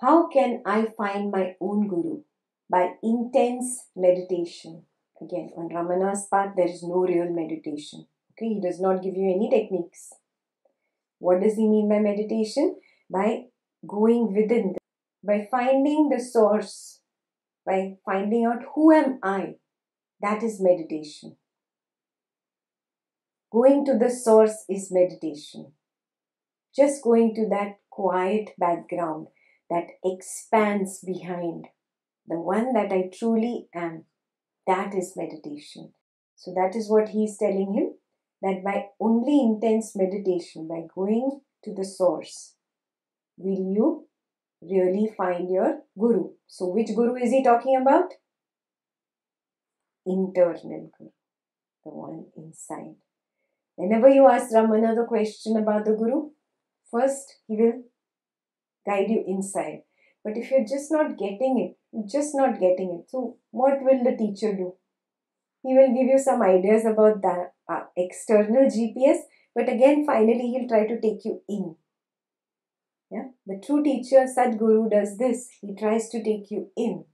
How can I find my own guru? By intense meditation. Again, on Ramana's path, there is no real meditation. Okay, he does not give you any techniques. What does he mean by meditation? By going within, by finding the source, by finding out who am I. That is meditation. Going to the source is meditation. Just going to that quiet background that expands behind the one that I truly am. That is meditation. So that is what he is telling him, that by only intense meditation, by going to the source, will you really find your guru. So which guru is he talking about? Internal guru, the one inside. Whenever you ask Ramana the question about the guru, first he will guide you inside. But if you're just not getting it, so what will the teacher do? He will give you some ideas about that external GPS, but again, finally, he'll try to take you in. Yeah, the true teacher, Sadguru, does this. He tries to take you in.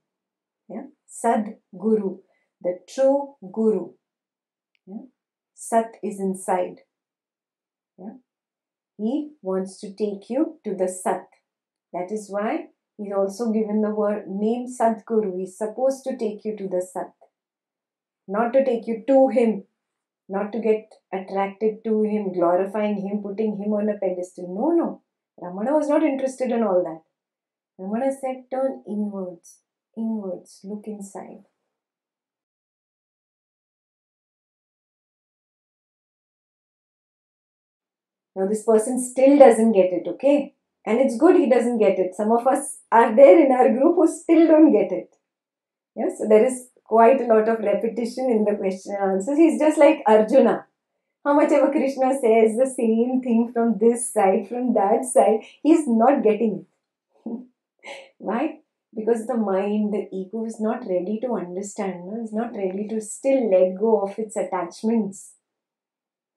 Yeah, Sadguru, the true guru. Yeah? Sat is inside. Yeah? He wants to take you to the Sat. That is why he's also given the word name Sadguru. He's supposed to take you to the Sat. Not to take you to him. Not to get attracted to him, glorifying him, putting him on a pedestal. No. Ramana was not interested in all that. Ramana said, turn inwards, look inside. Now this person still doesn't get it, okay? And it's good he doesn't get it. Some of us are there in our group who still don't get it. Yeah, so there is quite a lot of repetition in the question and answers. He's just like Arjuna. How much ever Krishna says the same thing from this side, from that side, he's not getting it. Why? Because the mind, the ego is not ready to understand. No? It's not ready to still let go of its attachments.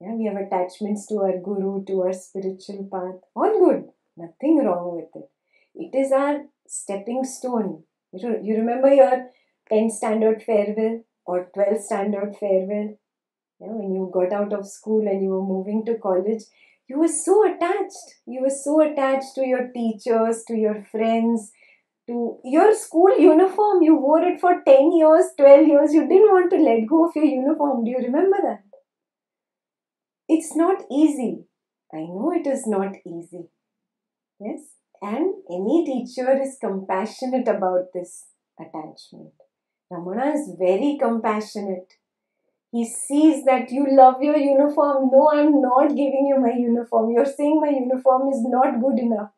Yeah, we have attachments to our guru, to our spiritual path. All good. Nothing wrong with it. It is our stepping stone. You remember your 10th standard farewell or 12th standard farewell? Yeah, when you got out of school and you were moving to college, you were so attached. You were so attached to your teachers, to your friends, to your school uniform. You wore it for 10 years, 12 years. You didn't want to let go of your uniform. Do you remember that? It's not easy. I know it is not easy. Yes. And any teacher is compassionate about this attachment. Ramana is very compassionate. He sees that you love your uniform. No, I'm not giving you my uniform. You're saying my uniform is not good enough.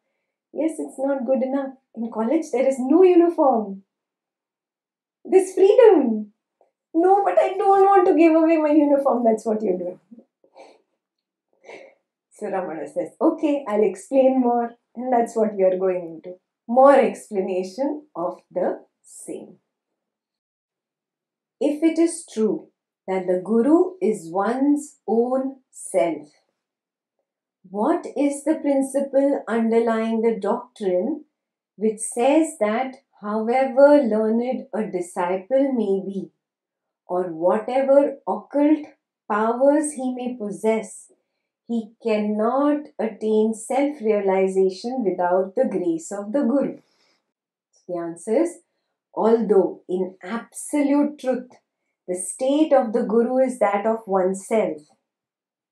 Yes, it's not good enough. In college, there is no uniform. There's freedom. No, but I don't want to give away my uniform. That's what you're doing. So Ramana says, okay, I'll explain more. And that's what we are going into. More explanation of the same. If it is true that the Guru is one's own self, what is the principle underlying the doctrine which says that however learned a disciple may be, or whatever occult powers he may possess, he cannot attain self-realization without the grace of the Guru? The answer is, although in absolute truth, the state of the Guru is that of oneself,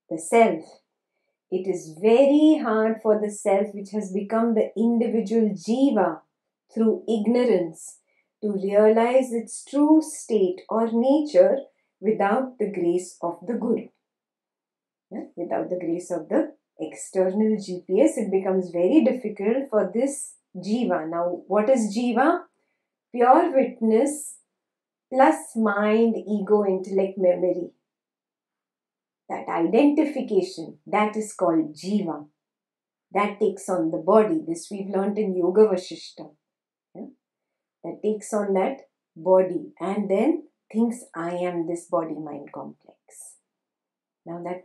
the self, it is very hard for the self which has become the individual jiva through ignorance to realize its true state or nature without the grace of the Guru. Yeah? Without the grace of the external GPS, it becomes very difficult for this jiva. Now, what is jiva? Pure witness plus mind, ego, intellect, memory. That identification, that is called jiva. That takes on the body. This we've learned in Yoga Vashishta. Yeah? That takes on that body and then thinks, I am this body-mind complex. Now that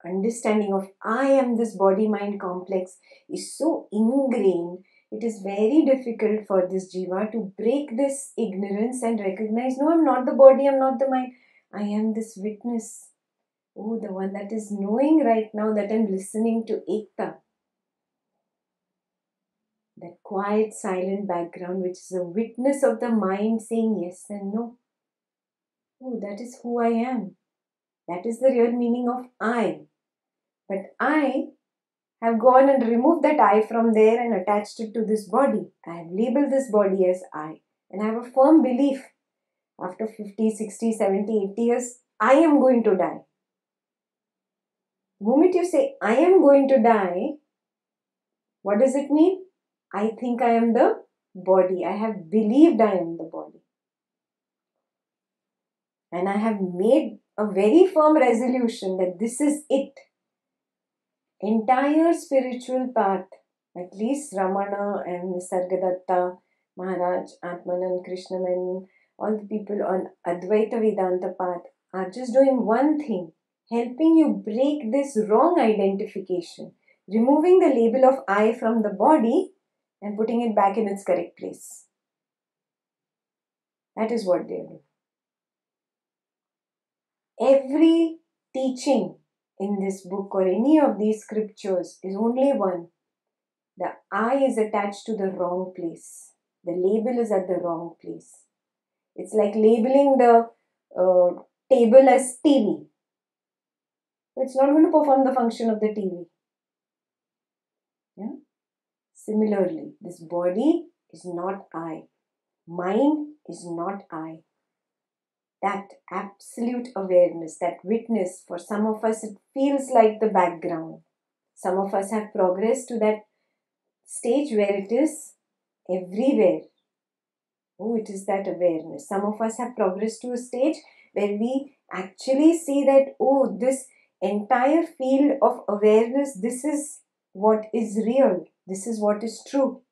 understanding of I am this body-mind complex is so ingrained it is very difficult for this jiva to break this ignorance and recognize, no, I'm not the body, I'm not the mind. I am this witness. Oh, the one that is knowing right now that I'm listening to Ekta. That quiet, silent background, which is a witness of the mind saying yes and no. Oh, that is who I am. That is the real meaning of I. But I have gone and removed that I from there and attached it to this body. I have labeled this body as I. And I have a firm belief after 50, 60, 70, 80 years, I am going to die. The moment you say, I am going to die, what does it mean? I think I am the body. I have believed I am the body. And I have made a very firm resolution that this is it. Entire spiritual path, at least Ramana and Nisargadatta, Maharaj, Atmanan, Krishnaman, all the people on Advaita Vedanta path are just doing one thing, helping you break this wrong identification, removing the label of I from the body and putting it back in its correct place. That is what they do. Every teaching in this book or any of these scriptures is only one. The I is attached to the wrong place. The label is at the wrong place. It's like labeling the table as TV. It's not going to perform the function of the TV. Yeah? Similarly, this body is not I. Mind is not I. That absolute awareness, that witness, for some of us it feels like the background. Some of us have progressed to that stage where it is everywhere. Oh, it is that awareness. Some of us have progressed to a stage where we actually see that, oh, this entire field of awareness, this is what is real. This is what is true.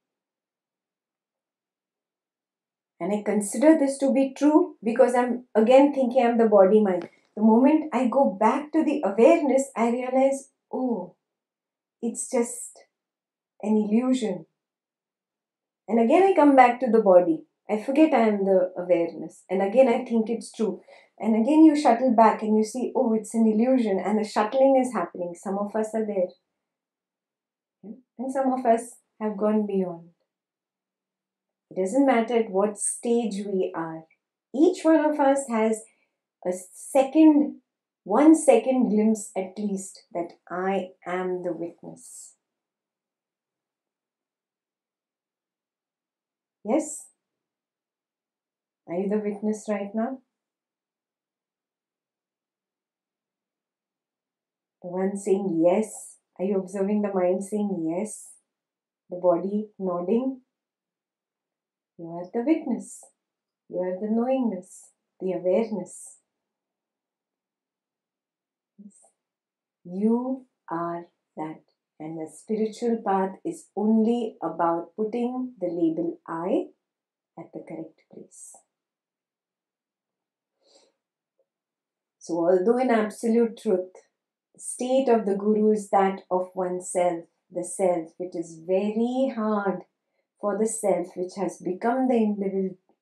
And I consider this to be true because I'm again thinking I'm the body mind. The moment I go back to the awareness, I realize, oh, it's just an illusion. And again I come back to the body. I forget I am the awareness. And again I think it's true. And again you shuttle back and you see, oh, it's an illusion. And the shuttling is happening. Some of us are there. And some of us have gone beyond. It doesn't matter at what stage we are. Each one of us has a second, 1 second glimpse at least that I am the witness. Yes? Are you the witness right now? The one saying yes. Are you observing the mind saying yes? The body nodding? You are the witness. You are the knowingness, the awareness. Yes. You are that. And the spiritual path is only about putting the label I at the correct place. So although in absolute truth, the state of the Guru is that of oneself, the self, it is very hard for the self which has become the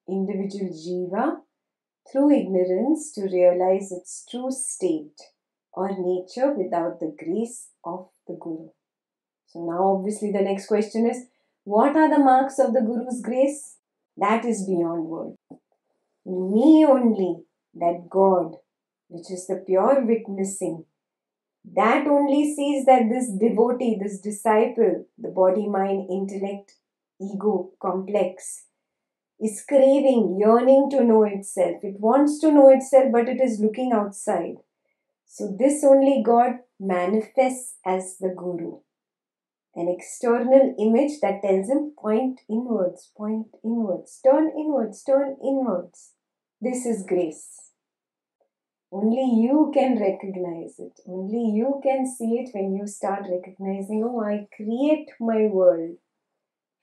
individual jiva through ignorance to realize its true state or nature without the grace of the Guru. So now obviously the next question is, what are the marks of the Guru's grace? That is beyond word. Me only, that God, which is the pure witnessing, that only sees that this devotee, this disciple, the body, mind, intellect, ego, complex, is craving, yearning to know itself. It wants to know itself, but it is looking outside. So this only God manifests as the Guru. An external image that tells him point inwards, turn inwards, turn inwards. This is grace. Only you can recognize it. Only you can see it when you start recognizing, oh, I create my world.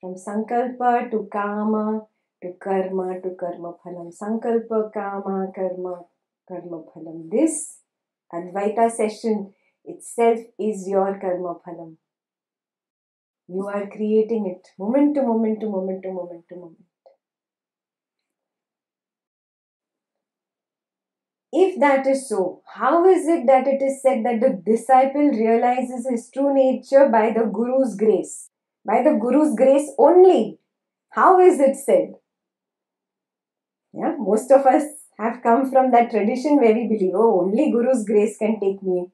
From sankalpa to kama to karma phalam. Sankalpa, kama, karma phalam. This Advaita session itself is your karma phalam. You are creating it moment to moment to moment to moment to moment. If that is so, how is it that it is said that the disciple realizes his true nature by the Guru's grace? By the Guru's grace only. How is it said? Yeah, most of us have come from that tradition where we believe, oh, only Guru's grace can take me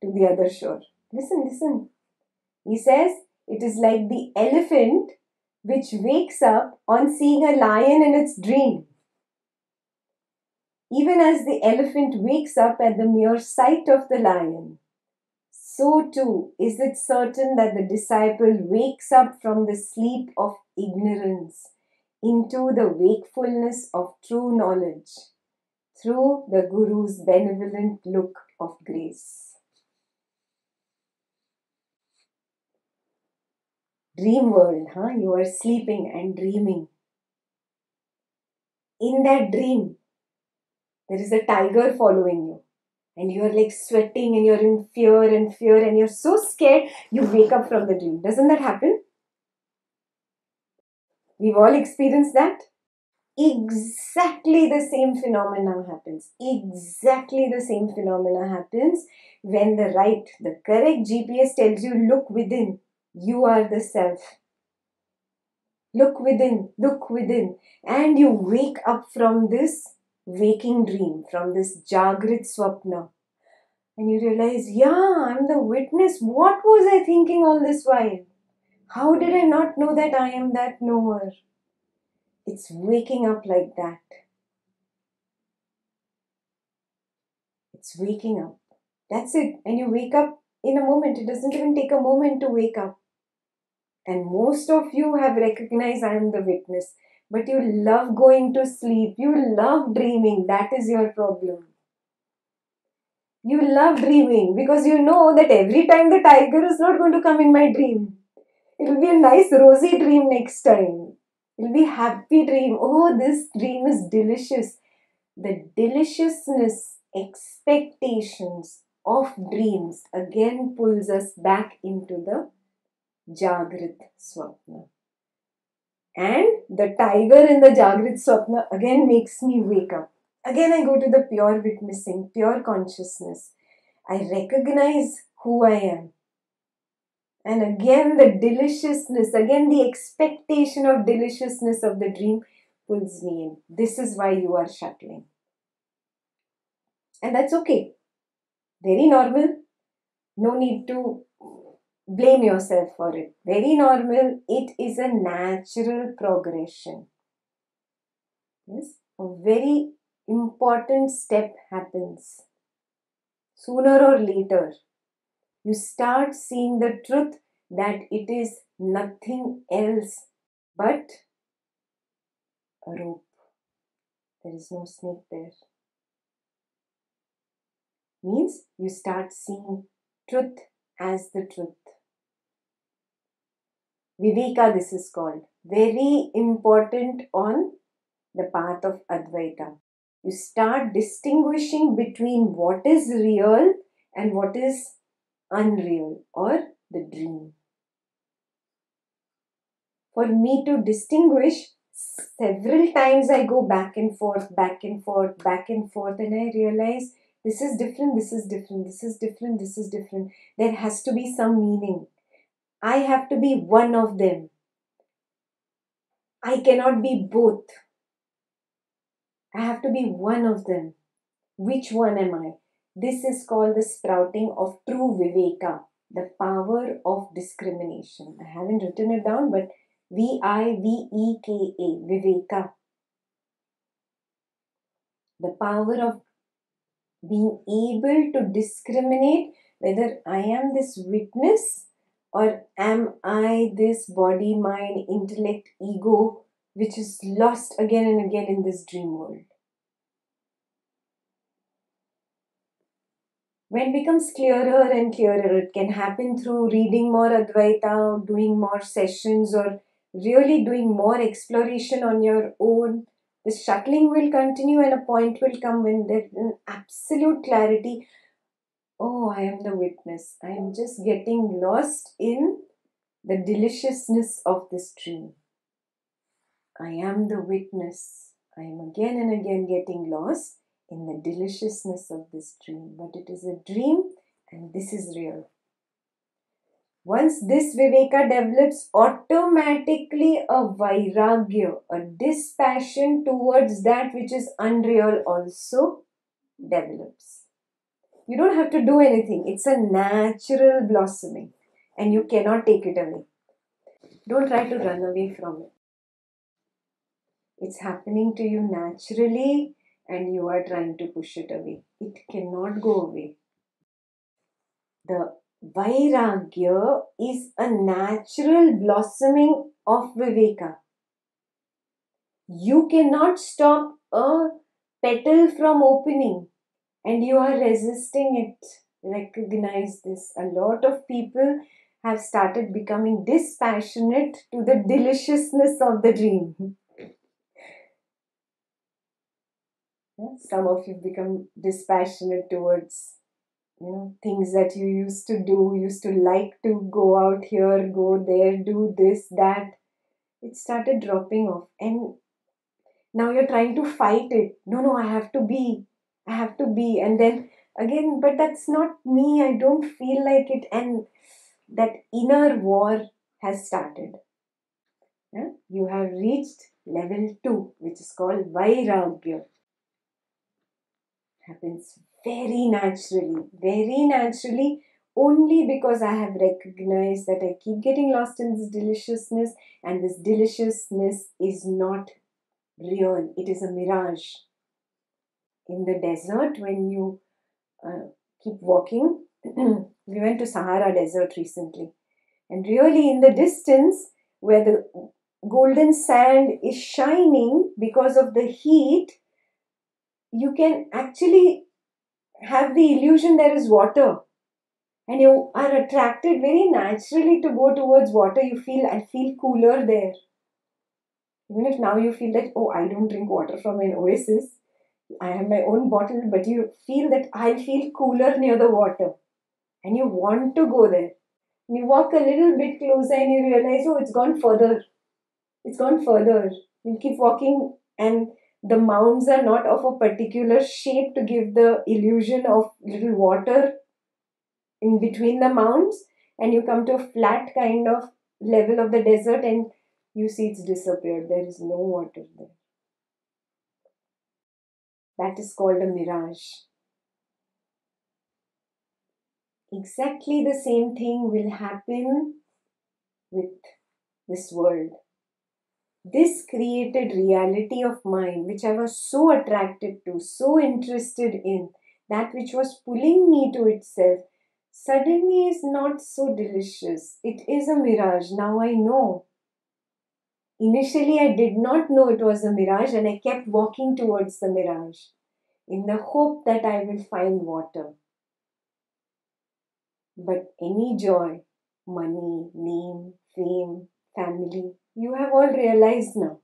to the other shore. Listen, listen. He says, it is like the elephant which wakes up on seeing a lion in its dream. Even as the elephant wakes up at the mere sight of the lion, so too is it certain that the disciple wakes up from the sleep of ignorance into the wakefulness of true knowledge through the Guru's benevolent look of grace. Dream world, huh? You are sleeping and dreaming. In that dream, there is a tiger following you. And you're like sweating and you're in fear and you're so scared, you wake up from the dream. Doesn't that happen? We've all experienced that. Exactly the same phenomena happens. Exactly the same phenomena happens when the correct GPS tells you, look within. You are the self. Look within, look within. And you wake up from this waking dream, from this Jagrit Swapna. And you realize, yeah, I'm the witness. What was I thinking all this while? How did I not know that I am that knower? It's waking up like that. It's waking up. That's it. And you wake up in a moment. It doesn't even take a moment to wake up. And most of you have recognized I am the witness. But you love going to sleep. You love dreaming. That is your problem. You love dreaming because you know that every time the tiger is not going to come in my dream. It will be a nice rosy dream next time. It will be happy dream. Oh, this dream is delicious. The deliciousness, expectations of dreams again pulls us back into the Jagrit Swapna. And the tiger in the Jagrit Swapna again makes me wake up. Again I go to the pure witnessing, pure consciousness. I recognize who I am. And again the deliciousness, again the expectation of deliciousness of the dream pulls me in. This is why you are shuttling. And that's okay. Very normal. No need to blame yourself for it. Very normal. It is a natural progression. Yes. A very important step happens. Sooner or later, you start seeing the truth that it is nothing else but a rope. There is no snake there. Means you start seeing truth as the truth. Viveka, this is called. Very important on the path of Advaita. You start distinguishing between what is real and what is unreal or the dream. For me to distinguish, several times I go back and forth, back and forth, back and forth, and I realize this is different, this is different, this is different, this is different. There has to be some meaning. I have to be one of them. I cannot be both. I have to be one of them. Which one am I? This is called the sprouting of true Viveka, the power of discrimination. I haven't written it down, but Viveka, Viveka. The power of being able to discriminate whether I am this witness or am I this body, mind, intellect, ego, which is lost again and again in this dream world. When it becomes clearer and clearer, it can happen through reading more Advaita, doing more sessions, or really doing more exploration on your own. The shuttling will continue and a point will come when there's an absolute clarity. Oh, I am the witness. I am just getting lost in the deliciousness of this dream. I am the witness. I am again and again getting lost in the deliciousness of this dream. But it is a dream and this is real. Once this viveka develops, automatically a vairagya, a dispassion towards that which is unreal also develops. You don't have to do anything. It's a natural blossoming and you cannot take it away. Don't try to run away from it. It's happening to you naturally and you are trying to push it away. It cannot go away. The vairagya is a natural blossoming of viveka. You cannot stop a petal from opening and you are resisting it. Recognize this. A lot of people have started becoming dispassionate to the deliciousness of the dream. Some of you become dispassionate towards things that you used to do, used to like to go out here, go there, do this, that. It started dropping off and now you're trying to fight it. No, I have to be. And then again, but that's not me. I don't feel like it. And that inner war has started. Yeah? You have reached level 2, which is called vairagya. Happens very naturally, only because I have recognized that I keep getting lost in this deliciousness, and this deliciousness is not real. It is a mirage. In the desert, when you keep walking, we went to Sahara Desert recently, and really in the distance, where the golden sand is shining because of the heat, you can actually have the illusion there is water and you are attracted very naturally to go towards water. I feel cooler there. Even if now you feel that, oh, I don't drink water from an oasis, I have my own bottle, but you feel that I'll feel cooler near the water and you want to go there. And you walk a little bit closer and you realize, oh, it's gone further. You keep walking and the mounds are not of a particular shape to give the illusion of little water in between the mounds, and you come to a flat kind of level of the desert and you see it's disappeared. There is no water there. That is called a mirage. Exactly the same thing will happen with this world. This created reality of mine, which I was so attracted to, so interested in, that which was pulling me to itself, suddenly is not so delicious. It is a mirage. Now I know. Initially, I did not know it was a mirage and I kept walking towards the mirage in the hope that I will find water. But any joy, money, name, fame, family, you have all realized now.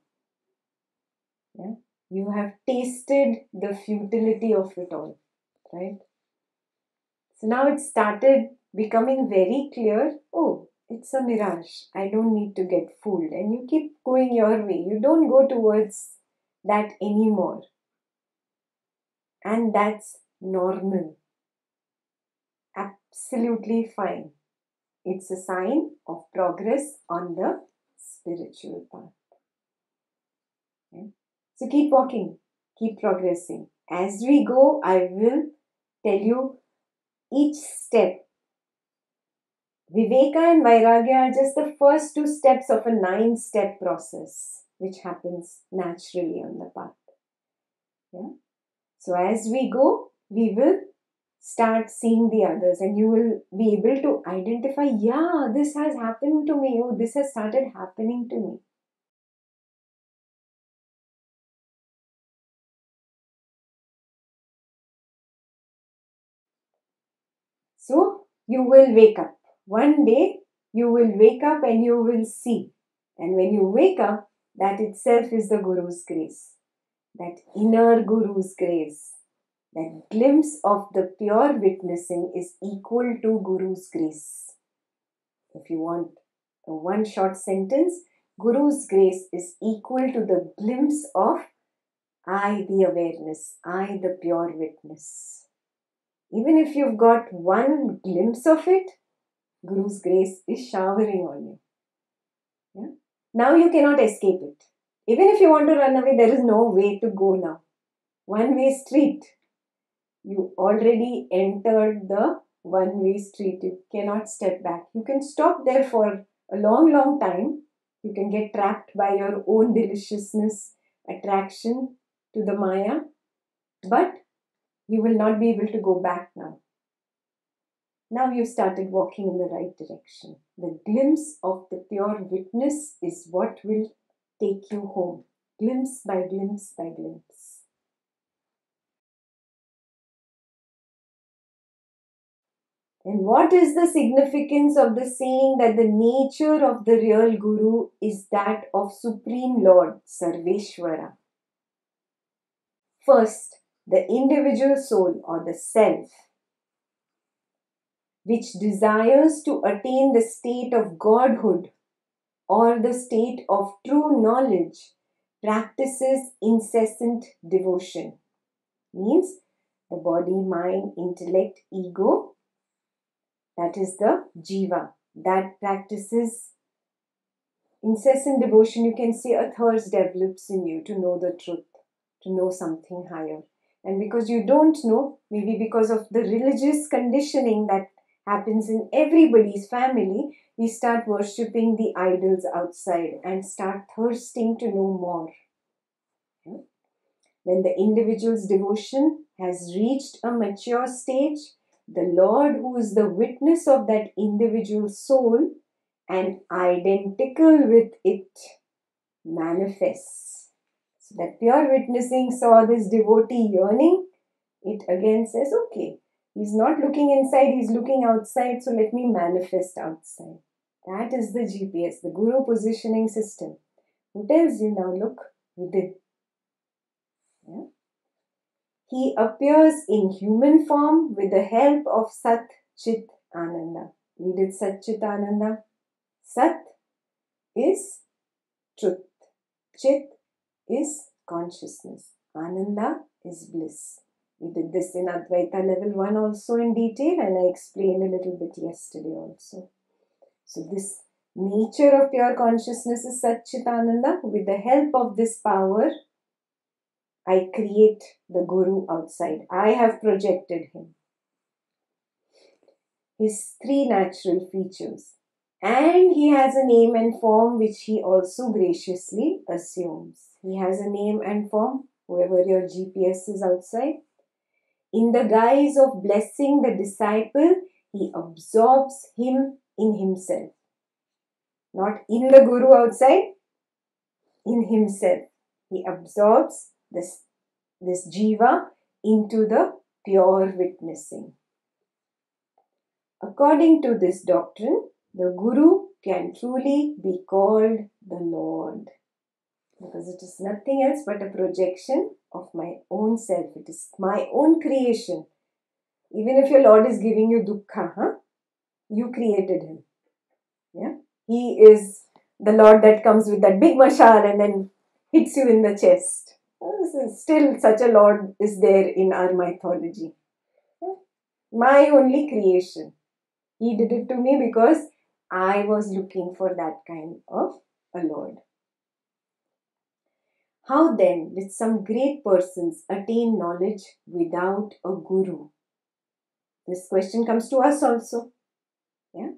Yeah? You have tasted the futility of it all, right? So now it started becoming very clear, oh, it's a mirage. I don't need to get fooled. And you keep going your way. You don't go towards that anymore. And that's normal. Absolutely fine. It's a sign of progress on the spiritual path. Okay? So keep walking, keep progressing. As we go, I will tell you each step. Viveka and Vairagya are just the first 2 steps of a 9-step process which happens naturally on the path. Yeah? So as we go, we will start seeing the others and you will be able to identify, yeah, this has happened to me. Oh, this has started happening to me. So you will wake up. One day you will wake up and you will see. And when you wake up, that itself is the Guru's grace. That inner Guru's grace. That glimpse of the pure witnessing is equal to Guru's grace. If you want one short sentence, Guru's grace is equal to the glimpse of I, the awareness, I, the pure witness. Even if you've got one glimpse of it, Guru's grace is showering on you. Yeah? Now you cannot escape it. Even if you want to run away, there is no way to go now. One-way street. You already entered the one-way street. You cannot step back. You can stop there for a long, long time. You can get trapped by your own deliciousness, attraction to the Maya. But you will not be able to go back now. Now you started walking in the right direction. The glimpse of the pure witness is what will take you home. Glimpse by glimpse by glimpse. And what is the significance of the saying that the nature of the real Guru is that of Supreme Lord, Sarveshwara? First, the individual soul or the self, which desires to attain the state of godhood or the state of true knowledge, practices incessant devotion. Means the body, mind, intellect, ego, that is the jiva, that practices incessant devotion. You can say a thirst develops in you to know the truth, to know something higher. And because you don't know, maybe because of the religious conditioning that happens in everybody's family, we start worshipping the idols outside and start thirsting to know more. When the individual's devotion has reached a mature stage, the Lord, who is the witness of that individual soul and identical with it, manifests. So that pure witnessing saw this devotee yearning. It again says, okay, he's not looking inside, he's looking outside, so let me manifest outside. That is the GPS, the Guru positioning system. Who tells you now, look within. Yeah? He appears in human form with the help of Sat Chit Ananda. We did Sat Chit Ananda. Sat is truth. Chit is consciousness. Ananda is bliss. We did this in Advaita level 1 also in detail, and I explained a little bit yesterday also. So this nature of pure consciousness is Sat Chit Ananda. With the help of this power, I create the Guru outside. I have projected him. His 3 natural features. And he has a name and form which he also graciously assumes. He has a name and form, whoever your GPS is outside. In the guise of blessing the disciple, he absorbs him in himself. Not in the Guru outside, in himself. He absorbs this jiva into the pure witnessing. According to this doctrine, the Guru can truly be called the Lord, because it is nothing else but a projection of my own self. It is my own creation. Even if your Lord is giving you dukkha, you created him. Yeah? He is the Lord that comes with that big mashal and then hits you in the chest. Still, such a Lord is there in our mythology. My only creation. He did it to me because I was looking for that kind of a Lord. How then did some great persons attain knowledge without a Guru? This question comes to us also. Yeah?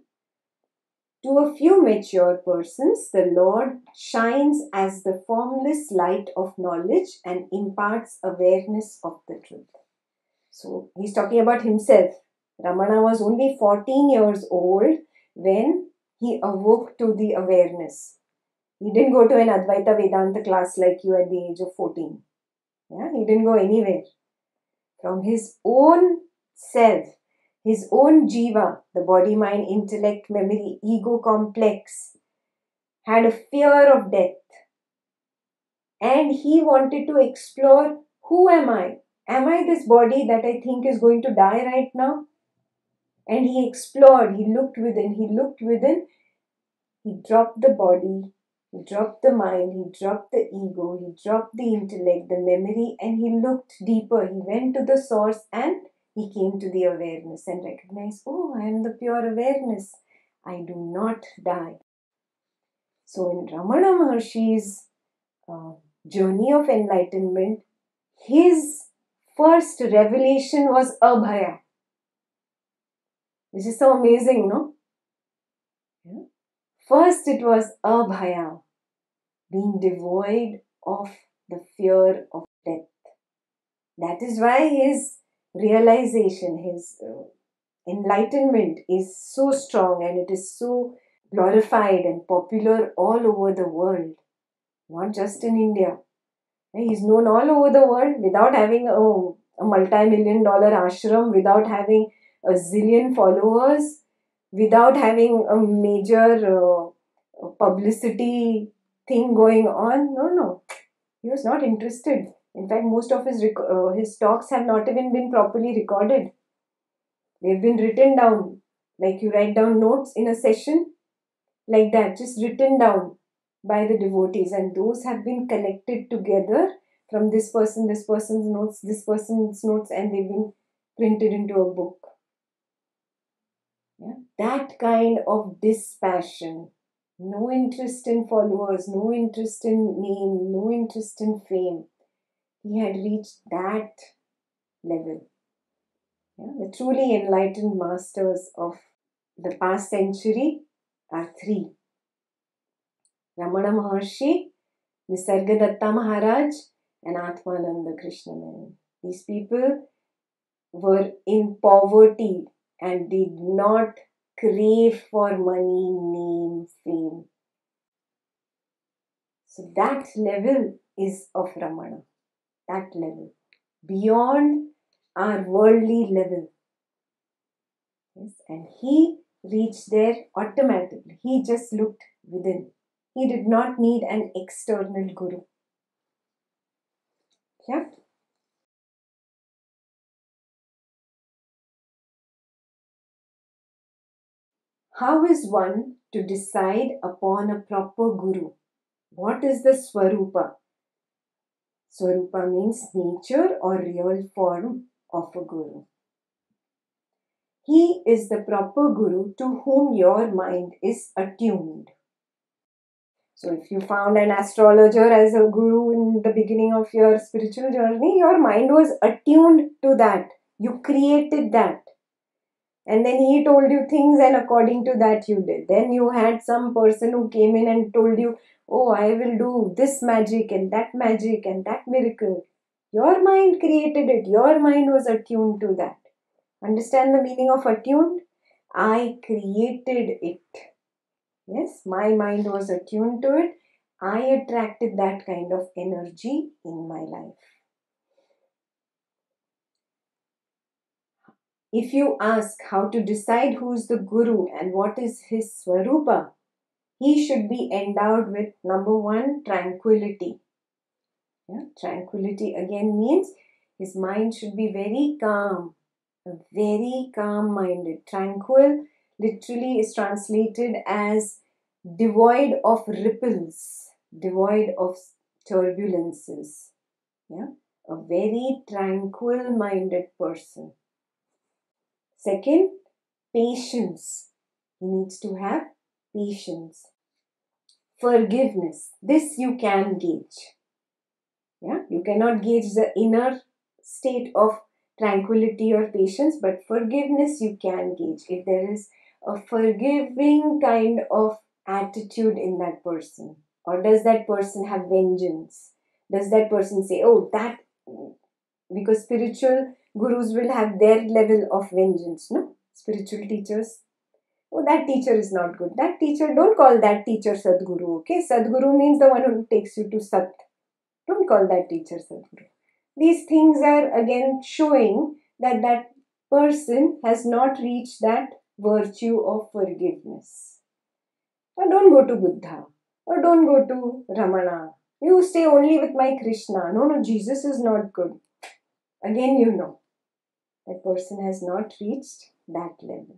To a few mature persons, the Lord shines as the formless light of knowledge and imparts awareness of the truth. So he's talking about himself. Ramana was only 14 years old when he awoke to the awareness. He didn't go to an Advaita Vedanta class like you at the age of 14. Yeah? He didn't go anywhere. From his own self, his own jiva, the body, mind, intellect, memory, ego complex, had a fear of death. And he wanted to explore, who am I? Am I this body that I think is going to die right now? And he explored, he looked within, He dropped the body, he dropped the mind, he dropped the ego, he dropped the intellect, the memory, and he looked deeper. He went to the source and he came to the awareness and recognized, oh, I am the pure awareness. I do not die. So in Ramana Maharshi's journey of enlightenment, his first revelation was Abhaya, which is so amazing, no? Yeah. First it was Abhaya, being devoid of the fear of death. That is why his realization, his enlightenment is so strong and it is so glorified and popular all over the world, not just in India. He's known all over the world without having a multi-million-dollar ashram, without having a zillion followers, without having a major publicity thing going on. No. He was not interested. In fact, most of his talks have not even been properly recorded. They've been written down. Like you write down notes in a session, like that, just written down by the devotees. And those have been collected together from this person's notes, this person's notes, and they've been printed into a book. Yeah? That kind of dispassion, no interest in followers, no interest in name, no interest in fame. He had reached that level. Yeah? The truly enlightened masters of the past century are three: Ramana Maharshi, Nisargadatta Maharaj, and Atmananda Krishnamani. These people were in poverty and did not crave for money, name, fame. So that level is of Ramana. That level. Beyond our worldly level. Yes, and he reached there automatically. He just looked within. He did not need an external guru. Yeah. How is one to decide upon a proper guru? What is the Swarupa? Swarupa means nature or real form of a guru. He is the proper guru to whom your mind is attuned. So if you found an astrologer as a guru in the beginning of your spiritual journey, your mind was attuned to that. You created that. And then he told you things and according to that you did. Then you had some person who came in and told you, oh, I will do this magic and that miracle. Your mind created it. Your mind was attuned to that. Understand the meaning of attuned? I created it. Yes, my mind was attuned to it. I attracted that kind of energy in my life. If you ask how to decide who is the guru and what is his swarupa, he should be endowed with number one, tranquility. Yeah? Tranquility again means his mind should be very calm, very calm minded. Tranquil literally is translated as devoid of ripples, devoid of turbulences. Yeah? A very tranquil minded person. Second, patience. He needs to have patience. Forgiveness. This you can gauge. Yeah, you cannot gauge the inner state of tranquility or patience, but forgiveness you can gauge. If there is a forgiving kind of attitude in that person, or does that person have vengeance? Does that person say, oh, that, because spiritual gurus will have their level of vengeance, no? Spiritual teachers, oh, that teacher is not good. That teacher, don't call that teacher Sadguru, okay? Sadguru means the one who takes you to Sat. Don't call that teacher Sadguru. These things are again showing that that person has not reached that virtue of forgiveness. Or don't go to Buddha. Or don't go to Ramana. You stay only with my Krishna. No, Jesus is not good. Again, you know, that person has not reached that level.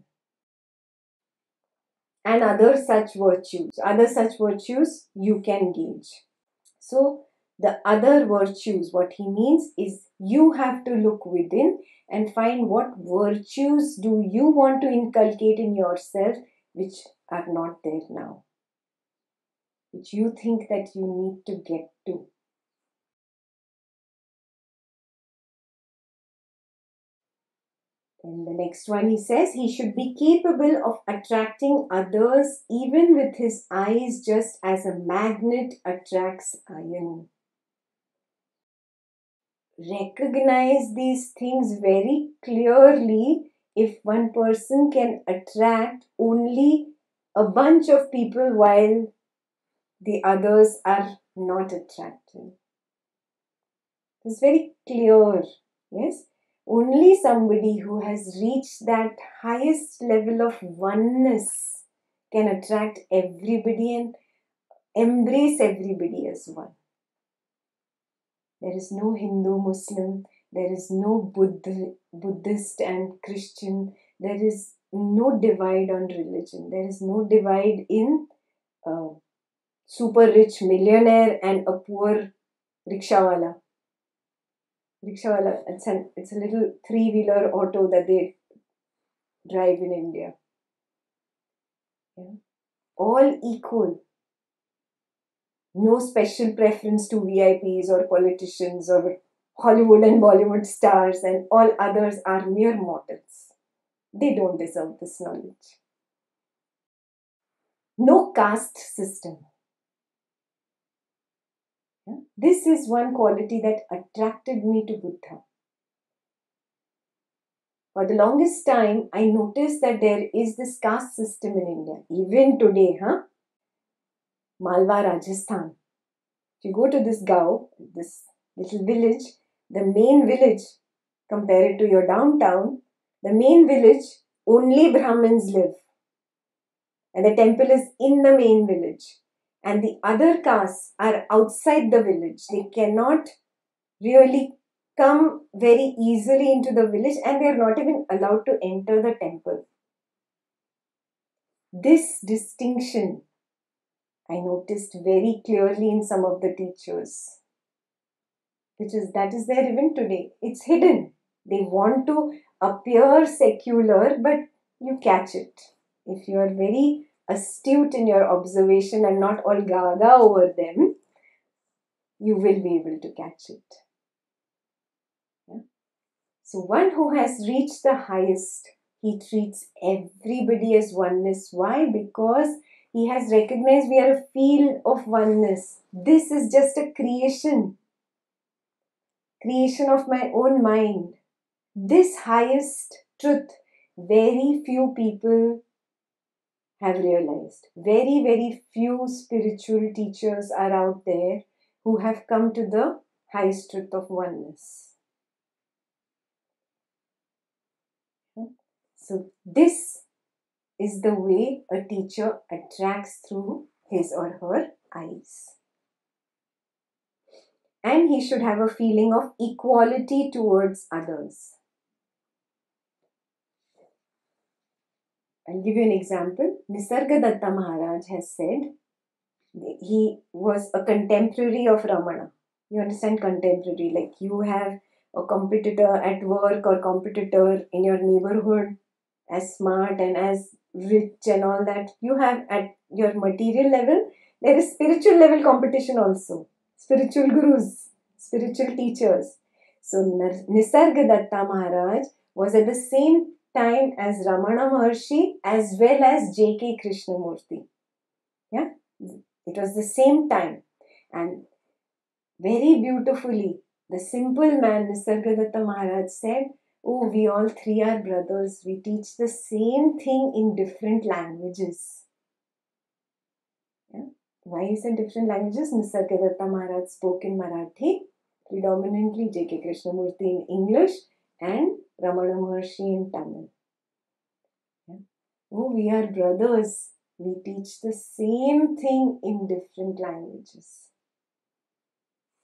and other such virtues. Other such virtues you can gauge. So, the other virtues, what he means is you have to look within and find what virtues do you want to inculcate in yourself which are not there now, which you think that you need to get to. And the next one he says he should be capable of attracting others even with his eyes, just as a magnet attracts iron. Recognize these things very clearly. If one person can attract only a bunch of people while the others are not attracted. It's very clear. Yes? Only somebody who has reached that highest level of oneness can attract everybody and embrace everybody as one. There is no Hindu, Muslim, there is no Buddhist and Christian, there is no divide on religion, there is no divide in super rich millionaire and a poor rickshawala. Rickshawala, it's a little three-wheeler auto that they drive in India. Yeah. All equal. No special preference to VIPs or politicians or Hollywood and Bollywood stars, and all others are mere mortals. They don't deserve this knowledge. No caste system. Yeah? This is one quality that attracted me to Buddha. For the longest time, I noticed that there is this caste system in India. Even today, Malwa, Rajasthan. If you go to this Gao, this little village, the main village, compare it to your downtown, the main village, only Brahmins live. And the temple is in the main village. And the other castes are outside the village. They cannot really come very easily into the village, and they are not even allowed to enter the temple. This distinction I noticed very clearly in some of the teachers, that is there even today. It's hidden. They want to appear secular, but you catch it. If you are very astute in your observation and not all gaga over them, you will be able to catch it. Yeah? So one who has reached the highest, he treats everybody as oneness. Why? Because he has recognized we are a field of oneness. This is just a creation of my own mind. This highest truth, very few people have realized. Very, very few spiritual teachers are out there who have come to the highest truth of oneness. So this is the way a teacher attracts through his or her eyes. And he should have a feeling of equality towards others. I'll give you an example. Nisargadatta Maharaj has said, he was a contemporary of Ramana. You understand contemporary, like you have a competitor at work or competitor in your neighborhood as smart and as rich and all that. You have at your material level, there is spiritual level competition also. Spiritual gurus, spiritual teachers. So Nisargadatta Maharaj was at the same time as Ramana Maharshi as well as J.K. Krishnamurti. Yeah, it was the same time. And very beautifully, the simple man Nisargadatta Maharaj said, oh, we all three are brothers. We teach the same thing in different languages. Yeah? Why is it different languages? Nisargadatta Maharaj spoke in Marathi, predominantly J.K. Krishnamurti in English, and Ramana Maharshi in Tamil. Yeah? Oh, we are brothers. We teach the same thing in different languages.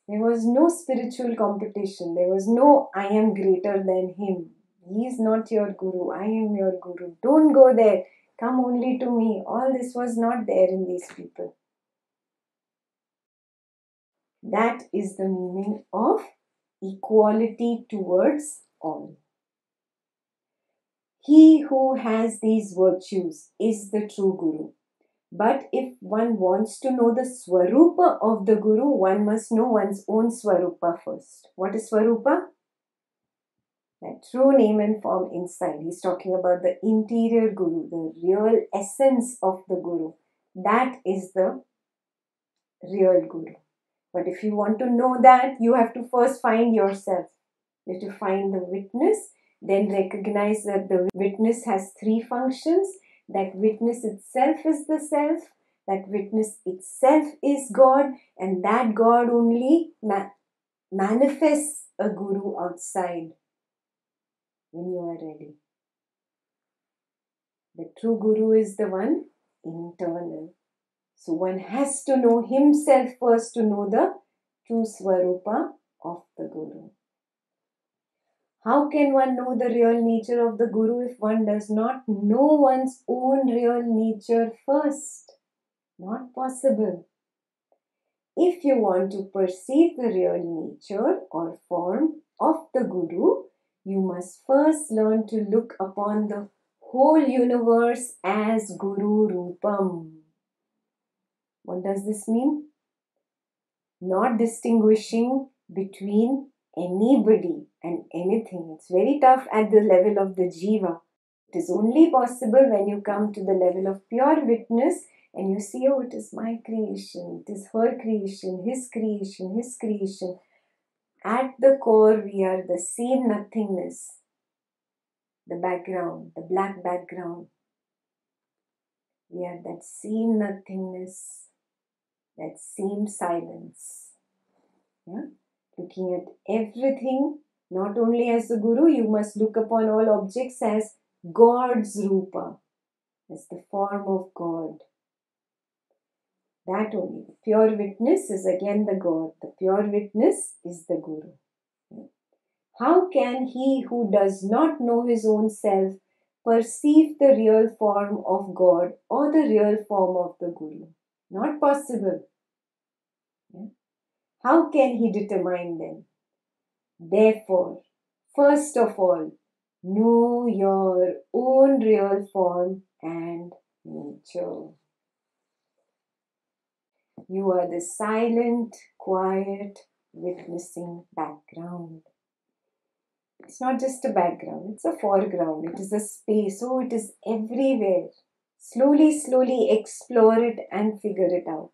There was no spiritual competition. There was no, I am greater than him. He is not your guru. I am your guru. Don't go there. Come only to me. All this was not there in these people. That is the meaning of equality towards all. He who has these virtues is the true Guru. But if one wants to know the Swarupa of the Guru, one must know one's own Swarupa first. What is Swarupa? That true name and form inside. He's talking about the interior Guru, the real essence of the Guru. That is the real Guru. But if you want to know that, you have to first find yourself. You have to find the witness, then recognize that the witness has three functions. That witness itself is the self, that witness itself is God, and that God only manifests a Guru outside when you are ready. The true Guru is the one internal. So one has to know himself first to know the true Swarupa of the Guru. How can one know the real nature of the Guru if one does not know one's own real nature first? Not possible. If you want to perceive the real nature or form of the Guru, you must first learn to look upon the whole universe as Guru Rupam. What does this mean? Not distinguishing between anybody and anything. It's very tough at the level of the jiva. It is only possible when you come to the level of pure witness and you see, oh, it is my creation, it is her creation, his creation, his creation. At the core, we are the same nothingness. The background, the black background. We are that same nothingness, that same silence. Yeah? Looking at everything, not only as the Guru, you must look upon all objects as God's Rupa, as the form of God. That only. The pure witness is again the God. The pure witness is the Guru. How can he who does not know his own self perceive the real form of God or the real form of the Guru? Not possible. How can he determine them? Therefore, first of all, know your own real form and nature. You are the silent, quiet, witnessing background. It's not just a background, it's a foreground. It is a space. Oh, it is everywhere. Slowly, slowly explore it and figure it out.